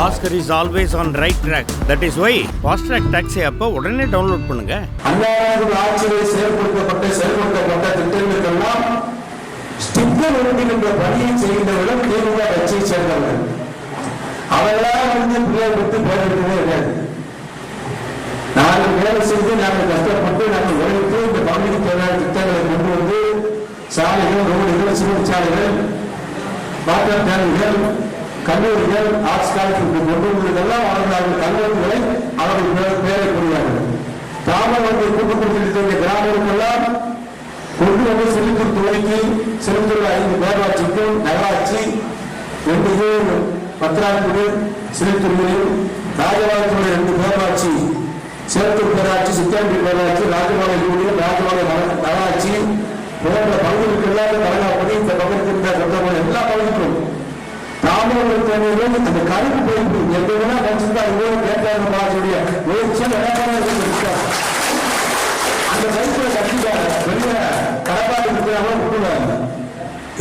Oscar is always on right track. That is why Fast Track Taxi அப்ப உடனே download பண்ணுங்க. அண்ணாவின் ஆட்சியில் செயல்படுத்தப்பட்ட திட்டங்களுக்கெல்லாம் ஸ்டிக்கர் ஒட்டுகின்ற பணியை செய்கின்றவர்கள் திமுக கட்சியை சேர்ந்தவர்கள். அவர்களால் பிள்ளைகள் விட்டு பேரெடுக்கவே கிடையாது. நாங்கள் வேலை செய்து நாங்கள் கஷ்டப்பட்டு நாங்கள் உழைத்து இந்த பகுதிக்கு தேவையான திட்டங்களை கொண்டு வந்து சாலைகள், ரோடுகள், சிறுசாலைகள், வாட்டர் டேங்குகள், கல்லூரிகள், ஆர்ட்ஸ் காலேஜுக்கு கொண்டு வந்ததெல்லாம் அவர்கள் கல்லூரிகளை அவர்கள் பேரை கொள்வார்கள். கிராமங்கள் கூட்டுக்குடியிருந்த கிராமங்களுக்கெல்லாம் கொண்டு வந்து சிறுத்தூர் துறைக்கு, சிறுத்தூர் 5 பேராட்சிக்கும், நகராட்சி 2 பத்திராக்குடி, சிறுத்தூரில் ராஜபாளையத்துறை 2 பேராட்சி, சேத்தூர் பேராட்சி, சித்தாண்டி பேராட்சி, ராஜபாளையம் யூனியன், ராஜபாளையம் நகராட்சி போன்ற பகுதிகளுக்கு எல்லாமே தலைவப்படி இந்த பகுதிக்கு சொந்தமான எல்லா பகுதிக்கும் தாமதம் தேவையிலும் அந்த கருப்பு பைப்பு எங்கன்னா நினைச்சிருந்தா இவ்வளவு கேட்டாங்க பாஜுடைய முயற்சியில் அந்த பைப்புல கட்டிட்டாங்க. வெளிய கடப்பாடு இருக்கிறாங்க விட்டுருவாங்க.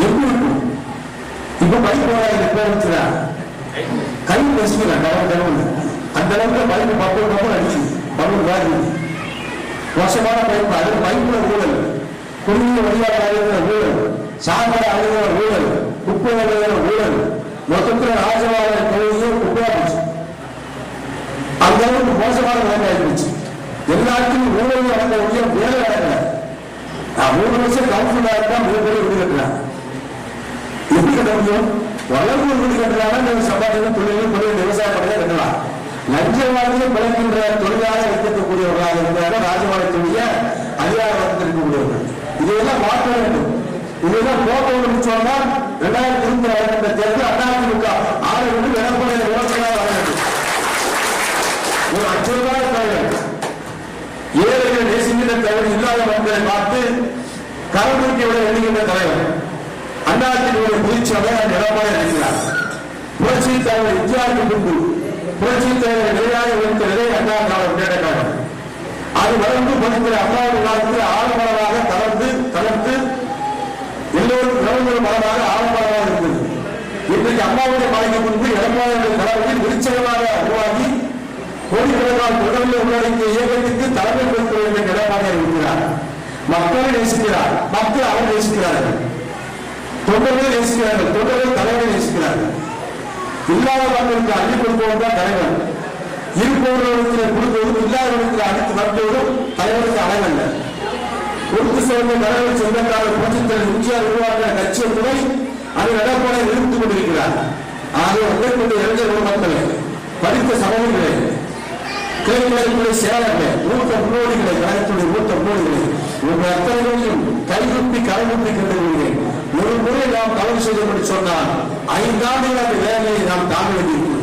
எப்படி இருக்கும் இப்ப பைப் போறாங்க கை பேசிக்கிறாங்க அந்த அளவுக்கு பைப்பு பக்கம் அடிச்சு பக்கம் காது மோசமான பைப்பு. அது பைப்புல ஊழல், குடிநீர் வழியாக அழுகிற ஊழல், சாப்பாடு அழுகிற ஊழல், குப்பை அழுகிற ஊழல், மொத்தத்தில் ராஜபாளையம் தொகுதியும் குப்பையாச்சு. அந்த அளவுக்கு மோசமான நிலைமை ஆயிடுச்சு. எல்லாத்தையும் ஊழல் நடந்த முடியும், வேலை நடக்கல. 3 வருஷம் கவுன்சிலா இருந்தா மிகப்பெரிய வீடு கட்டலாம். எப்படி கட்ட முடியும்? வளர்ந்து வீடு கட்டலாம், சம்பாதிக்கும் தொழிலும் விவசாயம் பண்ணி கட்டலாம். லஞ்சவாதியை பிழைக்கின்ற தொழிலாக இருக்கக்கூடியவர்களாக இருந்தாலும் ராஜபாளையத்துடைய அதிகாரம் இருக்கக்கூடியவர்கள். இதையெல்லாம் மாற்ற வேண்டும். இதெல்லாம் போட்டோன்னு சொன்னால் 2026 தேர்தல் அதிமுக 6 எடப்பாடி விவசாயம் வர வேண்டும். ஒரு அச்சுறுத்தான தலைவர், ஏழைகள் நேசிக்கின்ற தலைவர், இல்லாத மக்களை பார்த்து கரம்புரிக்க விட எண்ணுகின்ற தலைவர், அண்ணாத்தினுடைய பொதுச்சபை எடப்பாடி இருக்கிறார். புரட்சி தலைவர் இந்தியாவுக்கு முன்பு புரட்சி தலைவர் நிலையாக வைத்த நிலை அண்ணா காலம் கேட்டார்கள். அது வளர்ந்து படிக்கிற அம்மாவுடைய காலத்தில் ஆழமளவாக தளர்ந்து எல்லோரும் நிலவுகள் மரமாக ஆழமளவாக இருந்தது. இன்றைக்கு அம்மாவுடைய மலைக்கு முன்பு எடப்பாடி தலைவர்கள் விருட்சகமாக உருவாகி கோடிக்கணக்கான தொடர்ந்து உள்ளடங்கிய இயக்கத்துக்கு தலைமை கொடுக்க வேண்டும் எடப்பாடியாக இருக்கிறார். மக்களை நேசிக்கிறார், மக்கள் அவர் நேசிக்கிறார்கள், தொண்டர்கள் நேசிக்கிறார்கள், தொண்டர்கள் தலைவரை நேசிக்கிறார்கள். இல்லாத மக்களுக்கு அள்ளி கொடுப்பவன் தான் தலைவர். இருப்பவர்களுக்கு கொடுப்பதும் இல்லாதவர்களுக்கு அடித்து வருவதும் தலைவருக்கு அழகல்ல. கொடுத்து சேர்ந்த தலைவர் சொந்தக்காரர் புரட்சித்தலைவர் எம்ஜிஆர் உருவாக்கிற கட்சியை துறை அது எடப்பாடி நிறுத்திக் கொண்டிருக்கிறார். ஆகிய உடற்கொண்டு இளைஞர் மக்களை, படித்த சமூகங்களை, கிளைகளை சேரங்களை, மூத்த முன்னோடிகளை, கழகத்துடைய மூத்த முன்னோடிகளை உங்கள் அத்தனைகளையும் கைகுப்பி கலங்குப்பி கண்டுகொள்கிறேன். ஒரு முறை நாம் தவறு செய்தோம் சொன்னால் 5 ஆண்டுகள் அந்த வேலையை நாம் தாங்க வேண்டியிருக்கிறது.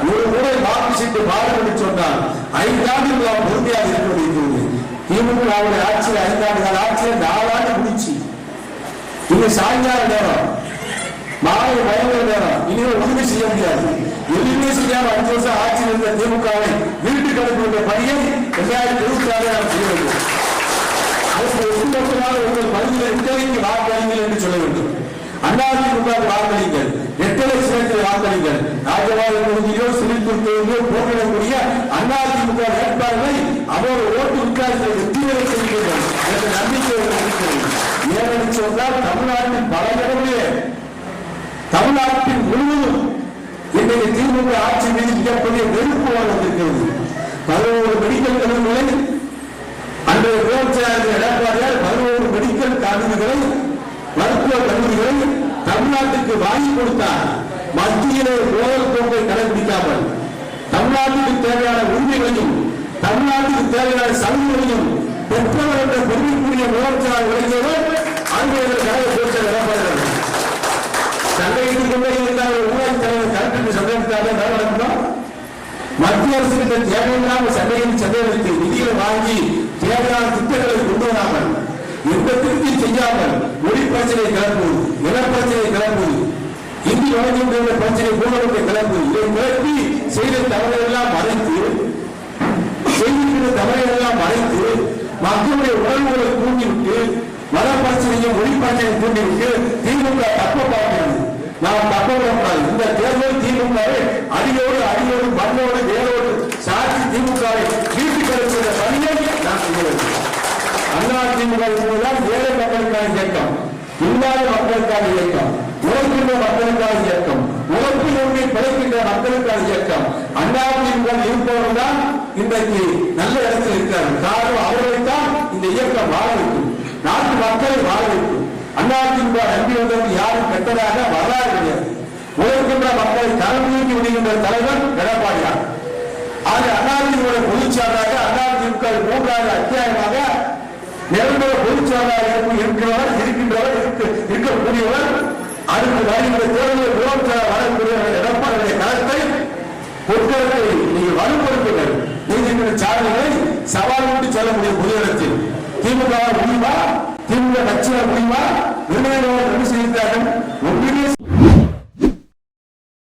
ஒரு முறை வாக்கு சீட்டு பாருங்கள் என்று சொன்னால் 5 ஆண்டுகள் நாம் உறுதியாக இருக்க வேண்டியிருக்கிறது. திமுக ஆட்சியில் 5 ஆண்டுகள் ஆட்சியில் 4 ஆண்டு முடிச்சு. இங்க சாயங்கால நேரம், மாலை பயங்கர நேரம், இனிமேல் ஒன்றுமே செய்ய முடியாது. எதுவுமே செய்யாம 5 வருஷம் ஆட்சியில் இருந்த திமுகவை வீட்டுக்கு அனுப்புகின்ற பணியை 2026 நாம் செய்ய வேண்டும். அதற்கு ஒட்டுமொத்தமாக உங்கள் பகுதியில் இன்றைக்கு வாக்களிங்கள் என்று சொல்ல வேண்டும். அதிமுக வாக்களிங்கள், 8 லட்சத்தில் வாக்களிங்கள். ராஜபாளையம் தொகுதியிலோ சிறுத்தூர் தொகுதியிலோ போட்டியிடக்கூடிய அதிமுக வேட்பாளர்களை அவர் ஓட்டு வித்தியாசத்தை வெற்றி பெற செய்கிறீர்கள் என்ற நம்பிக்கை இருக்கிறது. ஏனென்று சொன்னால் தமிழ்நாட்டின் பல இடங்களே, தமிழ்நாட்டின் முழுவதும் இன்றைக்கு திமுக ஆட்சி மீது மிகப்பெரிய வெறுப்பு வந்திருக்கிறது. 11 மெடிக்கல் கல்லூரிகளை அன்றைய முதலமைச்சர் எடப்பாடியார் 11 மெடிக்கல் கல்லூரிகளை, மருத்துவ கல்லூரிகளை தமிழ்நாட்டுக்கு வாங்கி கொடுத்தார். மத்தியிலே ஊழல் போக்கை கடைபிடிக்காமல் தமிழ்நாட்டுக்கு தேவையான உரிமைகளையும் தமிழ்நாட்டுக்கு தேவையான சலுகைகளையும் பெற்றவர் என்ற பெருமைக்குரிய முதலமைச்சராக விளங்கியவர் அன்றைய கழக பொறுத்தர் எடப்பாடி. சண்டையிட்டுக் கொண்டே இருந்தால் ஊழல் தலைவர் கலெக்டருக்கு சந்தேகத்தாலே நடக்கும். மத்திய அரசு தேவையில்லாமல் சண்டையில் சந்தேகத்தை நிதியை வாங்கி தேவையான திட்டங்களை கொண்டு வராமல், எந்த திருப்தி செய்யாமல் மொழி பிரச்சனை கிளம்புவது, நிலப்பிரச்சனை கிளம்புவது, இந்தி வழங்குகின்ற பிரச்சனை ஊழலுக்கு கிளம்புவது, இதை கிளப்பி செய்த தவறையெல்லாம் மறைத்து, செய்திருக்கிற தவறையெல்லாம் மறைத்து மக்களுடைய உணர்வுகளை தூண்டிவிட்டு மத பிரச்சனையும் மொழி பிரச்சனையை தூண்டிவிட்டு திமுக தப்ப பார்க்கிறது. நாம் தப்ப கூடாது. இந்த தேர்தல் திமுகவை அடியோடு மண்ணோடு வேரோடு சாட்சி திமுகவை வீட்டு கழிக்கிற பணியை நான் செய்ய வேண்டும். அண்ணா திமுக என்பதுதான் ஏழை மக்களுக்கான இயக்கம், இல்லாத மக்களுக்கான இயக்கம், உழைக்கின்ற மக்களுக்கான இயக்கம், உழைப்பு நோக்கி பிழைக்கின்ற மக்களுக்கான இயக்கம். அண்ணா திமுக இருப்பவர்கள் தான் இன்றைக்கு நல்ல இடத்தில் இருக்கிறார்கள். காரணம் அவர்களைத்தான் இந்த இயக்கம் வாழ வைக்கும், நாட்டு மக்களை வாழ வைக்கும். அண்ணா திமுக நம்பி வந்தவர்கள் யாரும் கெட்டதாக வரலாறு கிடையாது. உழைக்கின்ற மக்களை தலைமைக்கு விடுகின்ற தலைவர் எடப்பாடியார். ஆக அதிமுக பொதுச்சாளராக அதிமுக 3வது அத்தியாயமாக நிரந்தர பொதுச்சாளராக இருக்கின்றவர் இருக்கக்கூடியவர். அடுத்து வருகின்ற தேர்தலில் முதலமைச்சர் வரக்கூடிய எடப்பாடியுடைய களத்தை பொருட்களை நீங்கள் வலுப்படுத்துங்கள். நீதிமன்ற சாதனைகளை சவால் விட்டு சொல்ல முடியும். புதிய திமுக முடியுமா, திமுக கட்சியால் முடியுமா, நிர்ணயம் செய்திருக்கிறார்கள். ஒன்றுமே